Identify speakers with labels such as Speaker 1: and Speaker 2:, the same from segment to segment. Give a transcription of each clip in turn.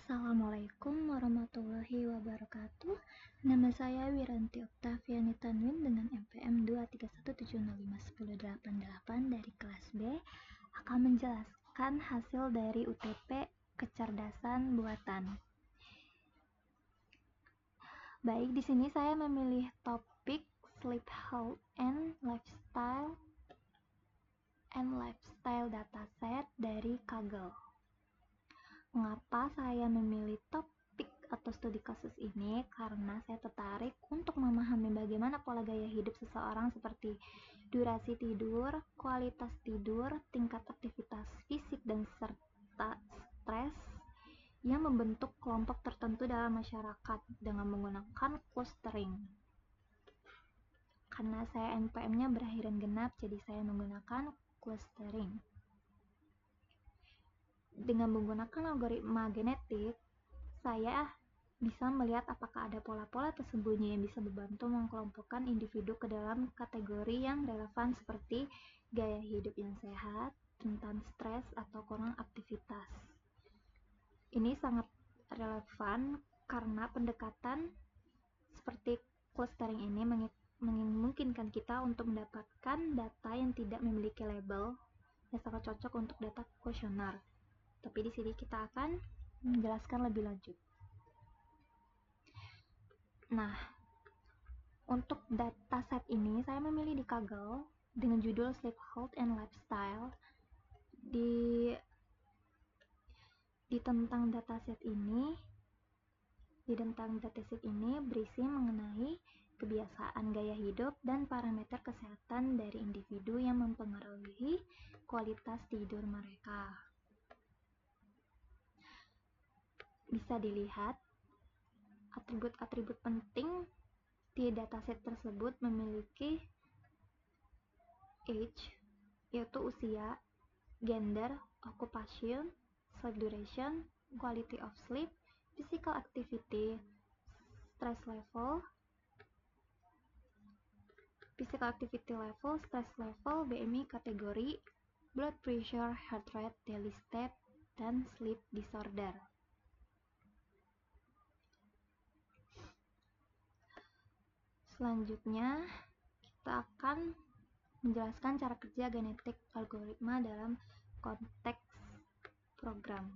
Speaker 1: Assalamualaikum warahmatullahi wabarakatuh. Nama saya Wiranti Oktaviani Tanwin dengan NPM 231705108 dari kelas B akan menjelaskan hasil dari UTP kecerdasan buatan. Baik, di sini saya memilih topik sleep health and lifestyle dataset dari Kaggle. Mengapa saya memilih topik atau studi kasus ini? Karena saya tertarik untuk memahami bagaimana pola gaya hidup seseorang seperti durasi tidur, kualitas tidur, tingkat aktivitas fisik, dan serta stres yang membentuk kelompok tertentu dalam masyarakat dengan menggunakan clustering. Karena saya NPM-nya berakhiran genap, jadi saya menggunakan clustering. Dengan menggunakan algoritma genetik, saya bisa melihat apakah ada pola-pola tersembunyi yang bisa membantu mengkelompokkan individu ke dalam kategori yang relevan seperti gaya hidup yang sehat, rentan stres, atau kurang aktivitas. Ini sangat relevan karena pendekatan seperti clustering ini memungkinkan kita untuk mendapatkan data yang tidak memiliki label yang sangat cocok untuk data kuesioner. Tapi di sini kita akan menjelaskan lebih lanjut. Nah, untuk dataset ini saya memilih di Kaggle dengan judul Sleep Health and Lifestyle. Di tentang dataset ini berisi mengenai kebiasaan gaya hidup dan parameter kesehatan dari individu yang mempengaruhi kualitas tidur mereka. Bisa dilihat atribut-atribut penting di dataset tersebut memiliki age, yaitu usia, gender, occupation, sleep duration, quality of sleep, physical activity, stress level, stress level, BMI kategori, blood pressure, heart rate, daily step, dan sleep disorder. Selanjutnya, kita akan menjelaskan cara kerja genetik algoritma dalam konteks program.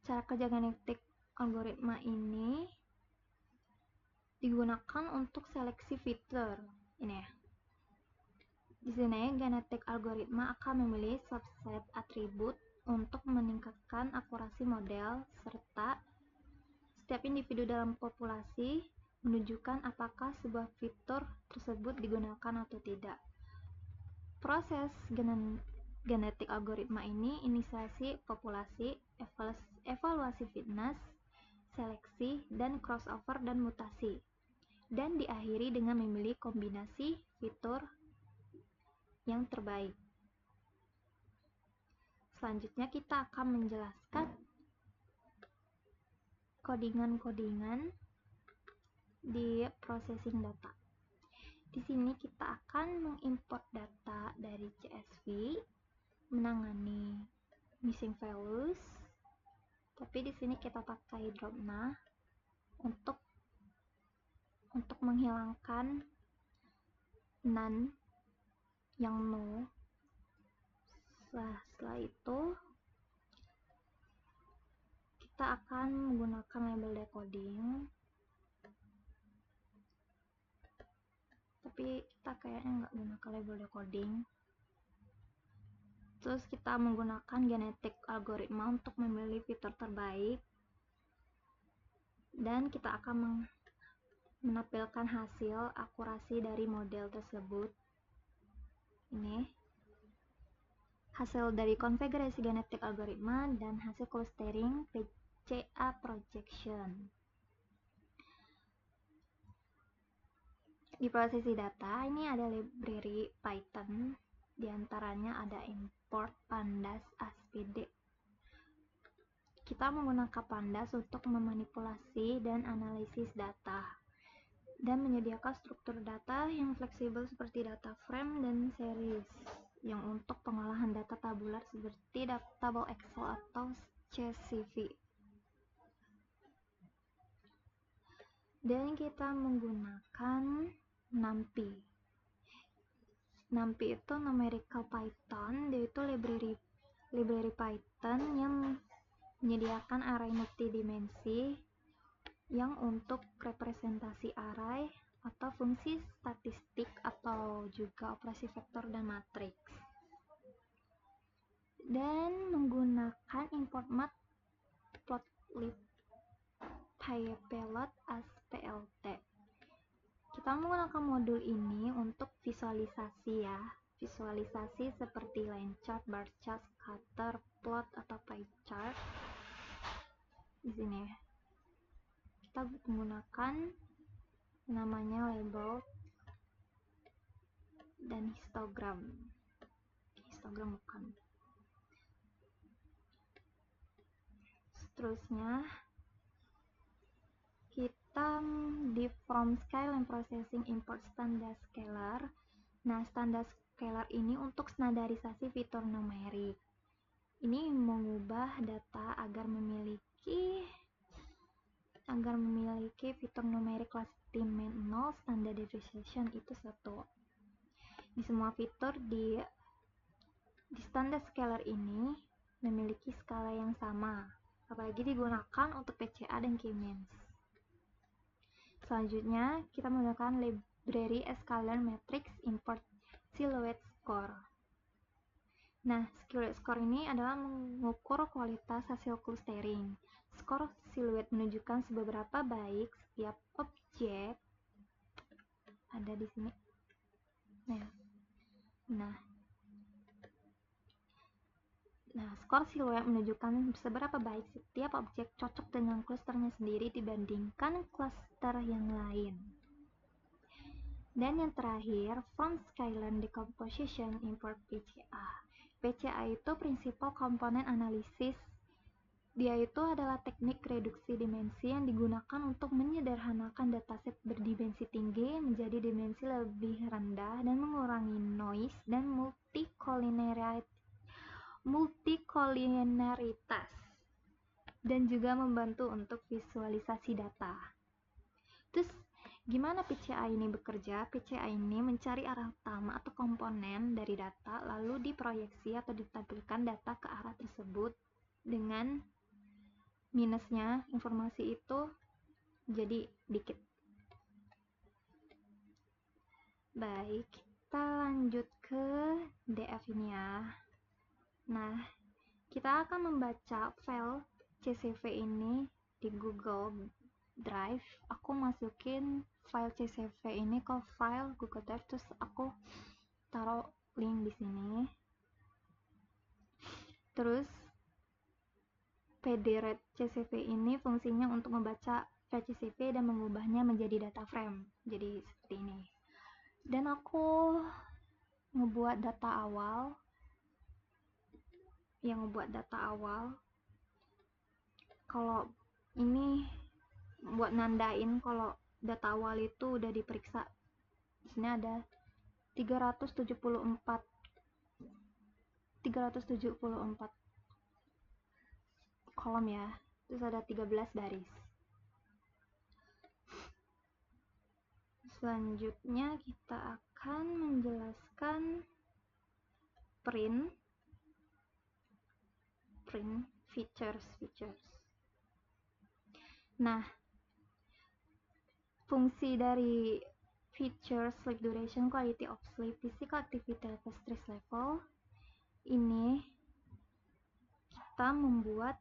Speaker 1: Cara kerja genetik algoritma ini digunakan untuk seleksi fitur. Ini ya. Di sini genetik algoritma akan memilih subset atribut untuk meningkatkan akurasi model serta setiap individu dalam populasi menunjukkan apakah sebuah fitur tersebut digunakan atau tidak. Proses genetik algoritma ini inisiasi populasi, evaluasi fitness, seleksi, dan crossover dan mutasi, dan diakhiri dengan memilih kombinasi fitur yang terbaik. Selanjutnya kita akan menjelaskan kodingan-kodingan di processing data. Di sini kita akan mengimport data dari CSV, menangani missing values. Tapi di sini kita pakai dropna untuk menghilangkan none yang null. Setelah itu kita akan menggunakan label decoding, tapi kita kayaknya nggak gunakan label decoding. Terus kita menggunakan genetik algoritma untuk memilih fitur terbaik, dan kita akan menampilkan hasil akurasi dari model tersebut. Ini hasil dari konfigurasi genetik algoritma dan hasil clustering PCA projection. Di prosesi data ini ada library Python, diantaranya ada import pandas aspd. Kita menggunakan pandas untuk memanipulasi dan analisis data dan menyediakan struktur data yang fleksibel seperti data frame dan series. yang untuk pengolahan data tabular seperti tabel Excel atau CSV. Dan kita menggunakan NumPy. NumPy itu numerical Python, yaitu library Python yang menyediakan array multidimensi yang untuk representasi array atau fungsi statistik atau juga operasi vektor dan matriks, dan menggunakan import matplotlib pylot as plt. Kita menggunakan modul ini untuk visualisasi ya, visualisasi seperti line chart, bar chart, scatter plot atau pie chart. Di sini kita menggunakan namanya label dan histogram bukan. Seterusnya kita di from scale and processing import standard scalar. Nah, standard scalar ini untuk standarisasi fitur numerik. Ini mengubah data agar memiliki fitur numerik kelas dimen 0, standard deviation itu 1. Di semua fitur di standard scalar ini memiliki skala yang sama, apalagi digunakan untuk PCA dan K-means. Selanjutnya, kita menggunakan library scalar matrix import silhouette score. Nah, silhouette score ini adalah mengukur kualitas hasil clustering. Skor silhouette menunjukkan seberapa baik setiap objek ada di sini. Nah, skor silhouette menunjukkan seberapa baik setiap objek cocok dengan clusternya sendiri dibandingkan cluster yang lain. Dan yang terakhir, from scalar decomposition import PCA. PCA itu Principal Component Analysis. Dia itu adalah teknik reduksi dimensi yang digunakan untuk menyederhanakan dataset berdimensi tinggi menjadi dimensi lebih rendah dan mengurangi noise dan multikoliniaritas, dan juga membantu untuk visualisasi data. Terus gimana PCA ini bekerja? PCA ini mencari arah utama atau komponen dari data, lalu diproyeksi atau ditampilkan data ke arah tersebut. Dengan minusnya, informasi itu jadi dikit. Baik, kita lanjut ke DF ini ya. Nah, kita akan membaca file CSV ini di Google Drive. Aku masukin file CSV ini ke file Google Drive, terus aku taruh link di sini. Terus pdread CSV ini fungsinya untuk membaca file CSV dan mengubahnya menjadi data frame. Jadi seperti ini. Dan aku ngebuat data awal. Kalau ini buat nandain kalau data awal itu udah diperiksa. Di sini ada 374 kolom ya. Terus ada 13 baris. Selanjutnya kita akan menjelaskan print features. Nah, fungsi dari feature, sleep duration, quality of sleep, physical activity level, stress level, ini kita membuat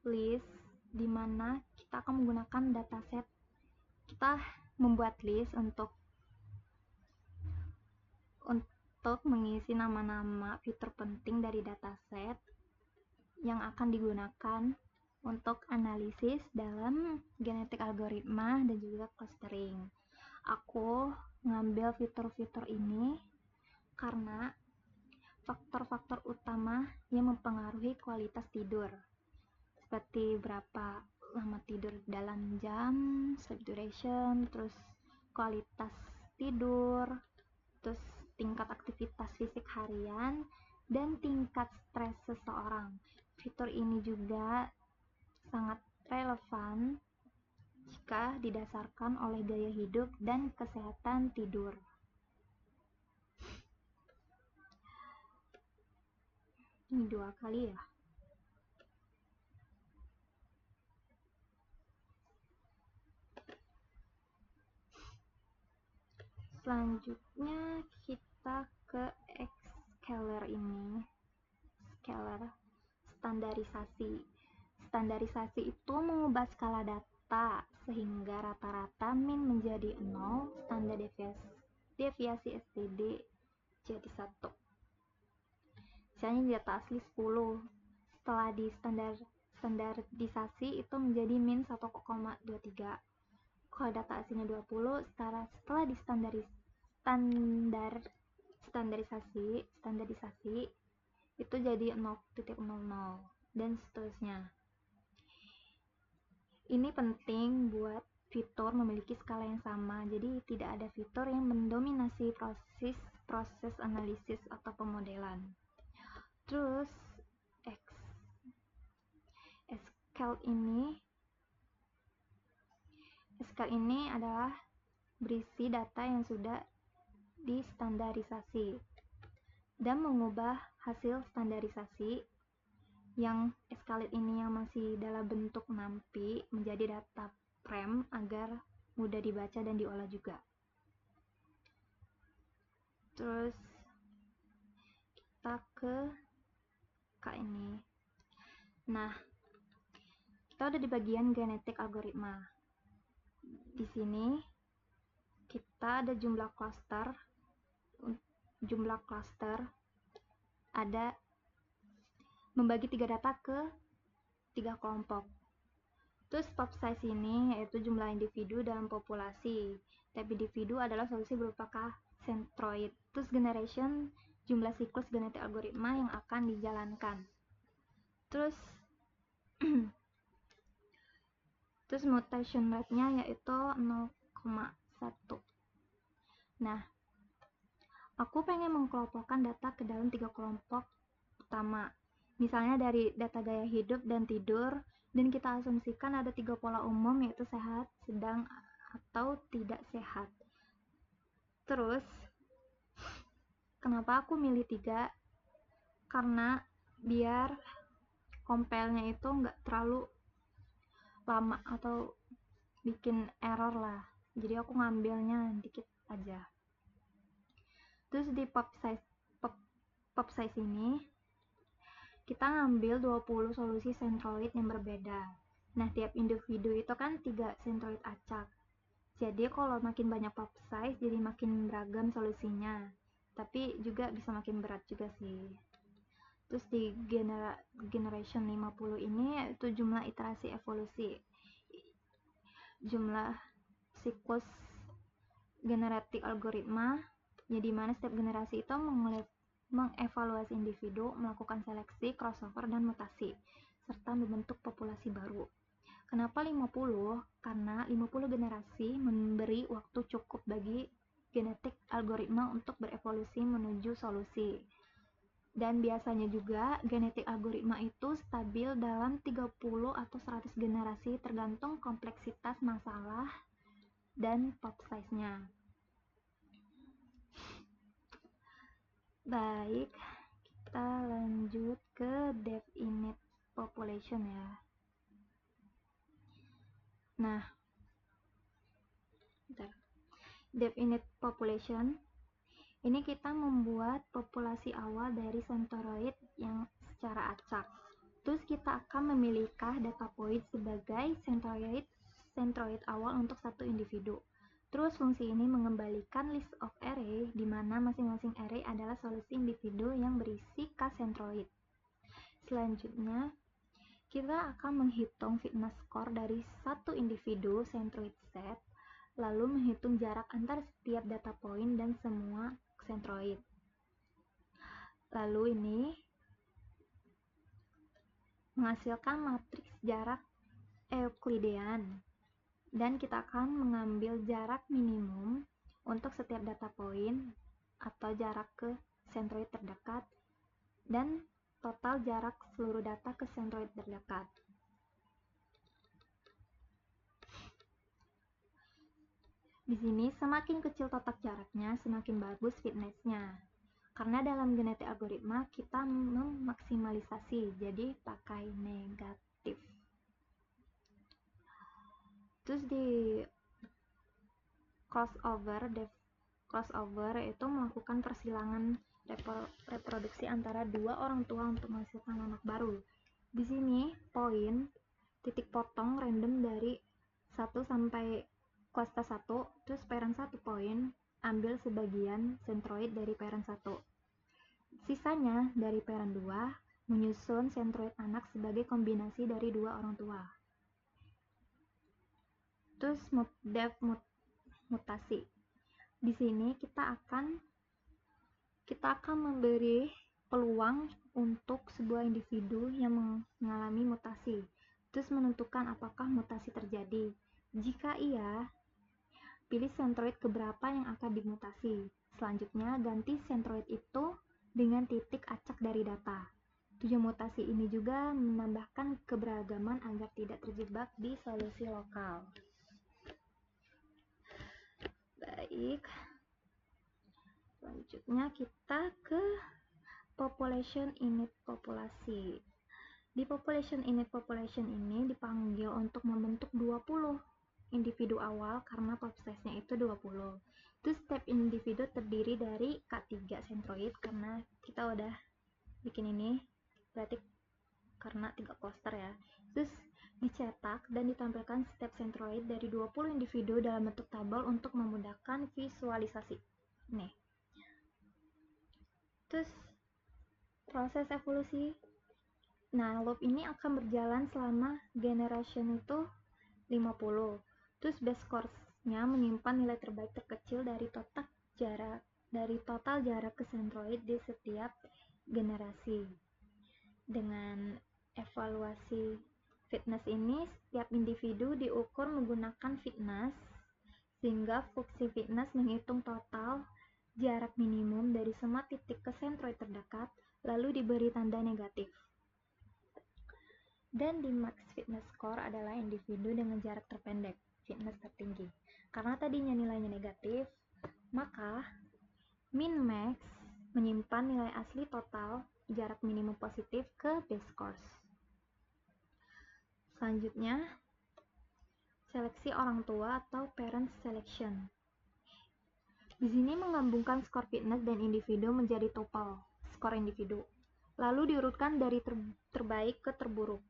Speaker 1: list di mana kita akan menggunakan dataset. Kita membuat list untuk mengisi nama-nama fitur penting dari dataset yang akan digunakan untuk analisis dalam genetik algoritma dan juga clustering. Aku ngambil fitur-fitur ini karena faktor-faktor utama yang mempengaruhi kualitas tidur, seperti berapa lama tidur dalam jam, sleep duration, terus kualitas tidur, terus tingkat aktivitas fisik harian, dan tingkat stres seseorang. Fitur ini juga sangat relevan jika didasarkan oleh gaya hidup dan kesehatan tidur. Ini 2 kali ya. Selanjutnya kita ke scalar ini. Scalar, standarisasi. Standarisasi itu mengubah skala data sehingga rata-rata min menjadi 0, standar deviasi STD jadi 1. Misalnya data asli 10, setelah di standarisasi itu menjadi min 1,23. Kalau data aslinya 20, setelah di standarisasi itu jadi 0,00 dan seterusnya. Ini penting buat fitur memiliki skala yang sama, jadi tidak ada fitur yang mendominasi proses analisis atau pemodelan. Terus Scale ini adalah berisi data yang sudah distandarisasi dan mengubah hasil standarisasi yang escalate ini yang masih dalam bentuk NumPy menjadi data frame agar mudah dibaca dan diolah juga. Terus kita ke ini. Nah, kita udah di bagian genetik algoritma. Di sini kita ada jumlah cluster ada membagi 3 data ke 3 kelompok. Terus pop size ini yaitu jumlah individu dalam populasi. Tiap individu adalah solusi berupa centroid. Terus generation, jumlah siklus genetik algoritma yang akan dijalankan. Terus mutation rate-nya yaitu 0,1. Nah, aku pengen mengkelompokkan data ke dalam 3 kelompok utama. Misalnya dari data gaya hidup dan tidur, dan kita asumsikan ada 3 pola umum yaitu sehat, sedang, atau tidak sehat. Terus, kenapa aku milih 3? Karena biar compile-nya itu nggak terlalu lama atau bikin error lah. Jadi aku ngambilnya dikit aja. Terus di pop size ini kita ngambil 20 solusi centroid yang berbeda. Nah, tiap individu itu kan 3 centroid acak. Jadi kalau makin banyak pop size jadi makin beragam solusinya. Tapi juga bisa makin berat juga sih. Terus di generation 50 ini yaitu jumlah iterasi evolusi. Jumlah siklus generatif algoritma, jadi mana setiap generasi itu mengevaluasi individu, melakukan seleksi, crossover, dan mutasi, serta membentuk populasi baru. Kenapa 50? Karena 50 generasi memberi waktu cukup bagi genetik algoritma untuk berevolusi menuju solusi. Dan biasanya juga genetik algoritma itu stabil dalam 30 atau 100 generasi tergantung kompleksitas masalah dan pop size-nya. Baik, kita lanjut ke definite population ya. Nah, definite population ini kita membuat populasi awal dari centroid yang secara acak. Terus kita akan memilihkah data point sebagai centroid awal untuk satu individu. Terus fungsi ini mengembalikan list of array di mana masing-masing array adalah solusi individu yang berisi centroid. Selanjutnya, kita akan menghitung fitness score dari satu individu centroid set, lalu menghitung jarak antar setiap data point dan semua centroid. Lalu ini menghasilkan matriks jarak Euclidean, dan kita akan mengambil jarak minimum untuk setiap data point atau jarak ke sentroid terdekat, dan total jarak seluruh data ke sentroid terdekat. Di sini semakin kecil total jaraknya, semakin bagus fitness-nya. Karena dalam genetik algoritma kita memaksimalisasi, jadi pakai negatif. Terus di crossover itu melakukan persilangan reproduksi antara dua orang tua untuk menghasilkan anak baru. Di sini poin titik potong random dari 1 sampai cluster 1, terus parent 1 poin, ambil sebagian sentroid dari parent 1. Sisanya dari parent 2 menyusun sentroid anak sebagai kombinasi dari dua orang tua. Terus mutasi. Di sini kita akan memberi peluang untuk sebuah individu yang mengalami mutasi, terus menentukan apakah mutasi terjadi. Jika iya, pilih sentroid keberapa yang akan dimutasi. Selanjutnya, ganti sentroid itu dengan titik acak dari data. Tujuan mutasi ini juga menambahkan keberagaman agar tidak terjebak di solusi lokal. Baik. Selanjutnya kita ke population init populasi. Di population init population ini dipanggil untuk membentuk 20 individu awal karena pop size-nya itu 20. Terus setiap individu terdiri dari K3 sentroid karena kita udah bikin ini, berarti karena 3 cluster ya. Terus dicetak dan ditampilkan setiap sentroid dari 20 individu dalam bentuk tabel untuk memudahkan visualisasi. Nih. Terus proses evolusi. Nah, loop ini akan berjalan selama generation itu 50. Terus base course-nya menyimpan nilai terbaik terkecil dari total jarak ke sentroid di setiap generasi. Dengan evaluasi fitness ini, setiap individu diukur menggunakan fitness, sehingga fungsi fitness menghitung total jarak minimum dari semua titik ke sentroid terdekat, lalu diberi tanda negatif. Dan di max fitness score adalah individu dengan jarak terpendek, fitness tertinggi. Karena tadinya nilainya negatif, maka min max menyimpan nilai asli total jarak minimum positif ke base course. Selanjutnya, seleksi orang tua atau parent selection. Di sini menggabungkan skor fitness dan individu menjadi tuple, skor individu. Lalu diurutkan dari terbaik ke terburuk.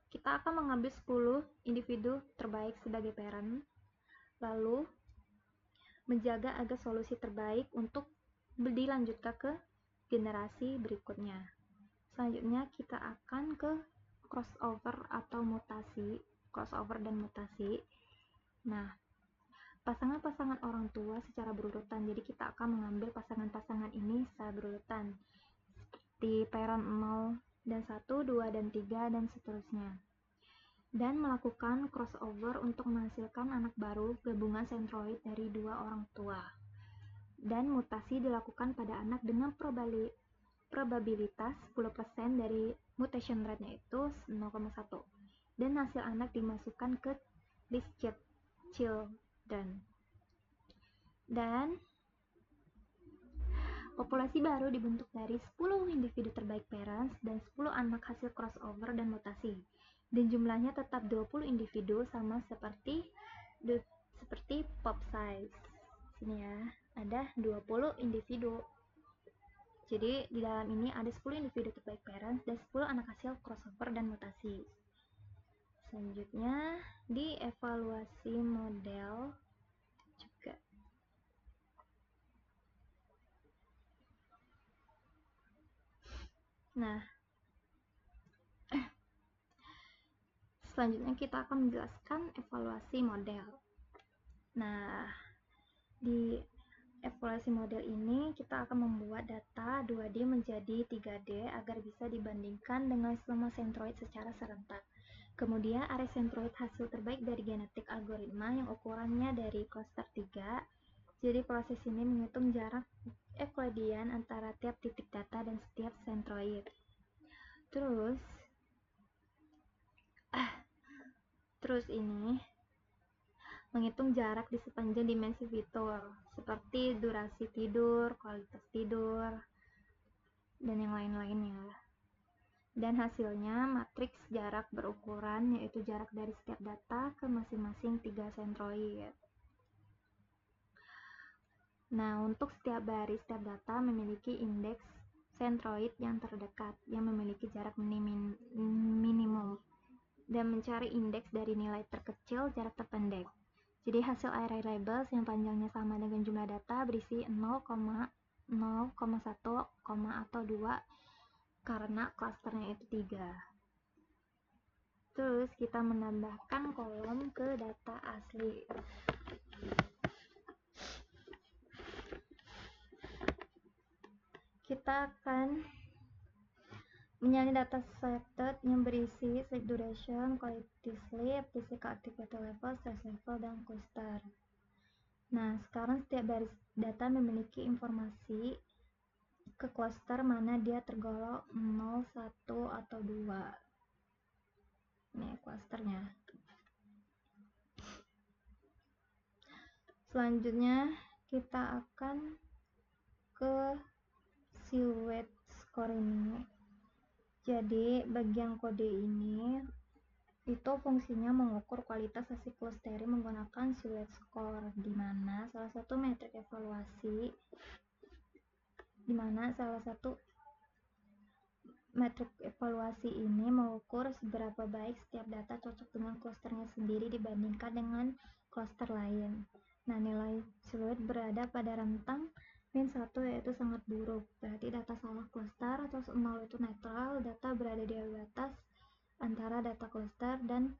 Speaker 1: Kita akan mengambil 10 individu terbaik sebagai parent, lalu menjaga agar solusi terbaik untuk dilanjutkan ke generasi berikutnya. Selanjutnya kita akan ke crossover atau mutasi, crossover dan mutasi. Nah, pasangan-pasangan orang tua secara berurutan, jadi kita akan mengambil pasangan-pasangan ini secara berurutan, seperti parent 0 dan 1, 2, dan 3, dan seterusnya. Dan melakukan crossover untuk menghasilkan anak baru gabungan sentroid dari dua orang tua. Dan mutasi dilakukan pada anak dengan probabilitas 10% dari mutation rate-nya itu 0,1. Dan hasil anak dimasukkan ke list children. Dan populasi baru dibentuk dari 10 individu terbaik parents dan 10 anak hasil crossover dan mutasi. Dan jumlahnya tetap 20 individu sama seperti pop size. Sini ya, ada 20 individu. Jadi di dalam ini ada 10 individu terbaik parents dan 10 anak hasil crossover dan mutasi. Selanjutnya di evaluasi model juga. Nah, selanjutnya kita akan menjelaskan evaluasi model. Nah, di evaluasi model ini kita akan membuat data 2D menjadi 3D agar bisa dibandingkan dengan semua sentroid secara serentak. Kemudian array sentroid hasil terbaik dari genetik algoritma yang ukurannya dari cluster 3 Jadi proses ini menghitung jarak Euklidian antara tiap titik data dan setiap sentroid. Terus ini menghitung jarak di sepanjang dimensi fitur, seperti durasi tidur, kualitas tidur, dan yang lain-lainnya. Dan hasilnya matriks jarak berukuran, yaitu jarak dari setiap data ke masing-masing 3 sentroid. Nah, untuk setiap baris setiap data memiliki indeks sentroid yang terdekat yang memiliki jarak minimum, dan mencari indeks dari nilai terkecil jarak terpendek. Jadi hasil array labels yang panjangnya sama dengan jumlah data berisi 0, 0,1, atau 2 karena klasternya itu 3. Terus kita menambahkan kolom ke data asli. Kita akan menyalin data set yang berisi sleep duration, quality sleep, physical activity level, stress level, dan cluster. Nah, sekarang setiap baris data memiliki informasi ke cluster mana dia tergolong 0, 1, atau 2. Ini clusternya. Selanjutnya kita akan ke silhouette score ini. Jadi bagian kode ini itu fungsinya mengukur kualitas hasil clustering menggunakan silhouette score, di mana salah satu metrik evaluasi ini mengukur seberapa baik setiap data cocok dengan clusternya sendiri dibandingkan dengan cluster lain. Nah, nilai silhouette berada pada rentang min 1 yaitu sangat buruk, berarti data salah cluster, atau 0 itu netral, data berada di batas antara data cluster, dan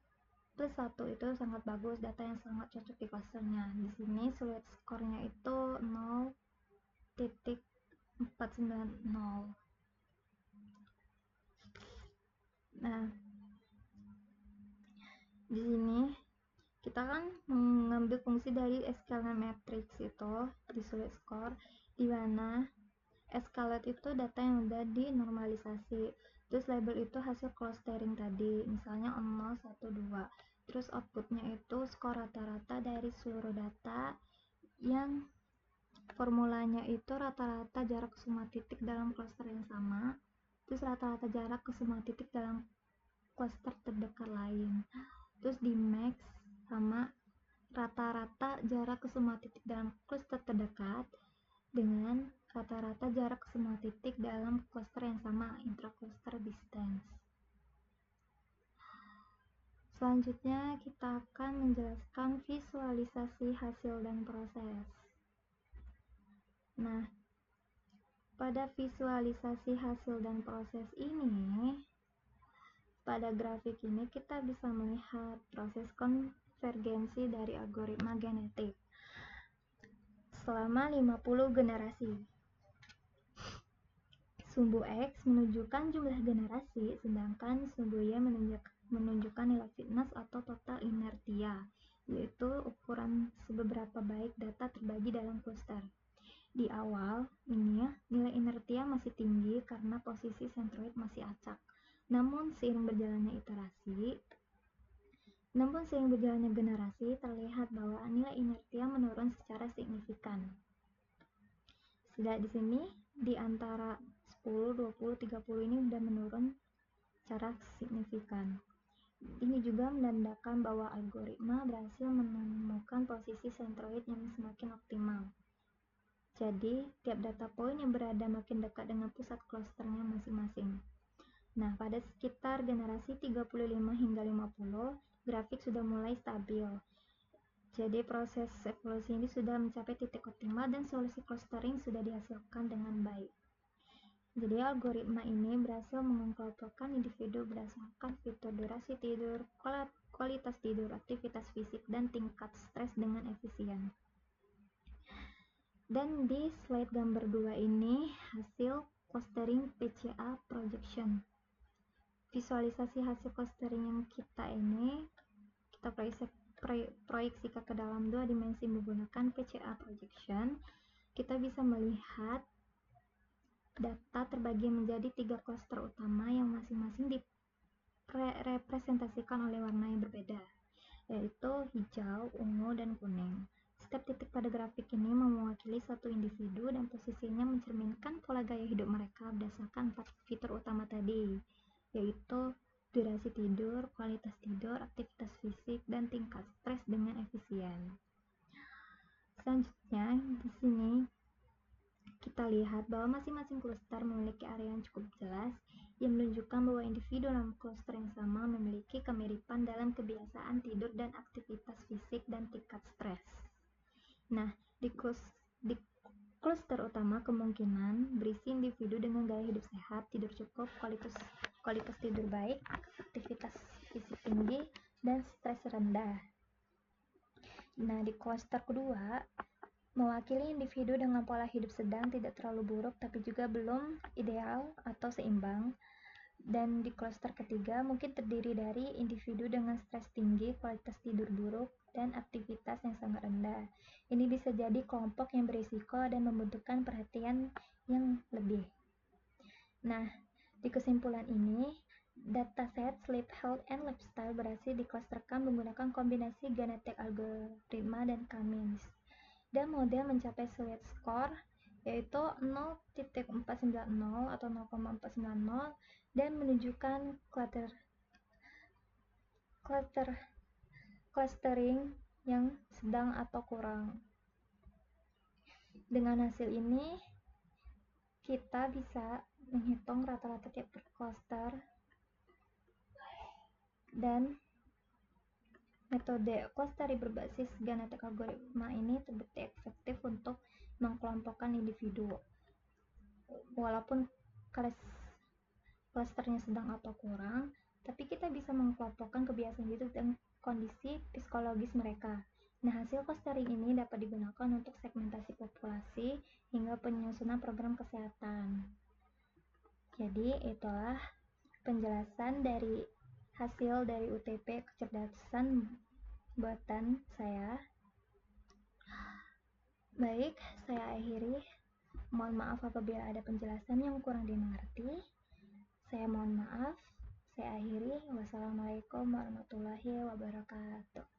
Speaker 1: plus 1 itu sangat bagus, data yang sangat cocok di clusternya. Di sini silhouette score-nya itu 0.490. Nah, di sini kita kan mengambil fungsi dari escalate matrix itu di silhouette score, di mana escalate itu data yang udah dinormalisasi, terus label itu hasil clustering tadi, misalnya 0, 1, 2. Terus outputnya itu skor rata-rata dari seluruh data yang formulanya itu rata-rata jarak ke semua titik dalam cluster yang sama, terus rata-rata jarak ke semua titik dalam cluster terdekat lain, terus di max sama rata-rata jarak ke semua titik dalam cluster terdekat dengan rata-rata jarak ke semua titik dalam cluster yang sama, intra-cluster distance. Selanjutnya kita akan menjelaskan visualisasi hasil dan proses. Nah, pada visualisasi hasil dan proses ini, pada grafik ini kita bisa melihat proses konvergensi dari algoritma genetik selama 50 generasi. Sumbu X menunjukkan jumlah generasi, sedangkan sumbu Y menunjukkan nilai fitness atau total inertia, yaitu ukuran seberapa baik data terbagi dalam cluster. Di awal ini nilai inertia masih tinggi karena posisi sentroid masih acak. Namun seiring berjalannya generasi, terlihat bahwa nilai inertia menurun secara signifikan. Di sini di antara 10, 20, 30 ini sudah menurun secara signifikan. Ini juga menandakan bahwa algoritma berhasil menemukan posisi sentroid yang semakin optimal. Jadi, tiap data point yang berada makin dekat dengan pusat clusternya masing-masing. Nah, pada sekitar generasi 35 hingga 50, grafik sudah mulai stabil. Jadi proses evolusi ini sudah mencapai titik optimal dan solusi clustering sudah dihasilkan dengan baik. Jadi algoritma ini berhasil mengelompokkan individu berdasarkan fitur durasi tidur, kualitas tidur, aktivitas fisik, dan tingkat stres dengan efisien. Dan di slide gambar 2 ini hasil clustering PCA projection. Visualisasi hasil clustering yang kita memproyeksikan ke dalam dua dimensi menggunakan PCA projection, kita bisa melihat data terbagi menjadi 3 klaster utama yang masing-masing direpresentasikan oleh warna yang berbeda, yaitu hijau, ungu, dan kuning. Setiap titik pada grafik ini mewakili satu individu dan posisinya mencerminkan pola gaya hidup mereka berdasarkan 4 fitur utama tadi, yaitu durasi tidur, kualitas tidur, aktivitas fisik, dan tingkat stres dengan efisien. Selanjutnya, di sini kita lihat bahwa masing-masing klaster memiliki area yang cukup jelas yang menunjukkan bahwa individu dalam klaster yang sama memiliki kemiripan dalam kebiasaan tidur dan aktivitas fisik dan tingkat stres. Nah, di klaster utama kemungkinan berisi individu dengan gaya hidup sehat, tidur cukup, kualitas tidur baik, aktivitas fisik tinggi, dan stres rendah. Nah, di klaster kedua mewakili individu dengan pola hidup sedang, tidak terlalu buruk tapi juga belum ideal atau seimbang. Dan di klaster ketiga mungkin terdiri dari individu dengan stres tinggi, kualitas tidur buruk, dan aktivitas yang sangat rendah. Ini bisa jadi kelompok yang berisiko dan membutuhkan perhatian yang lebih. Nah, di kesimpulan ini, dataset Sleep Health and Lifestyle berhasil diklasterkan menggunakan kombinasi genetik algoritma dan Cummins. Dan model mencapai sweet score yaitu 0.490 atau 0,490 dan menunjukkan clustering yang sedang atau kurang. Dengan hasil ini kita bisa menghitung rata-rata tiap cluster dan metode clustering berbasis genetik algoritma ini terbukti efektif untuk mengkelompokkan individu. Walaupun klasternya sedang atau kurang, tapi kita bisa mengkelompokkan kebiasaan hidup dan kondisi psikologis mereka. Nah, hasil clustering ini dapat digunakan untuk segmentasi populasi hingga penyusunan program kesehatan. Jadi, itulah penjelasan dari hasil dari UTP kecerdasan buatan saya. Baik, saya akhiri. Mohon maaf apabila ada penjelasan yang kurang dimengerti. Saya mohon maaf. Saya akhiri. Wassalamualaikum warahmatullahi wabarakatuh.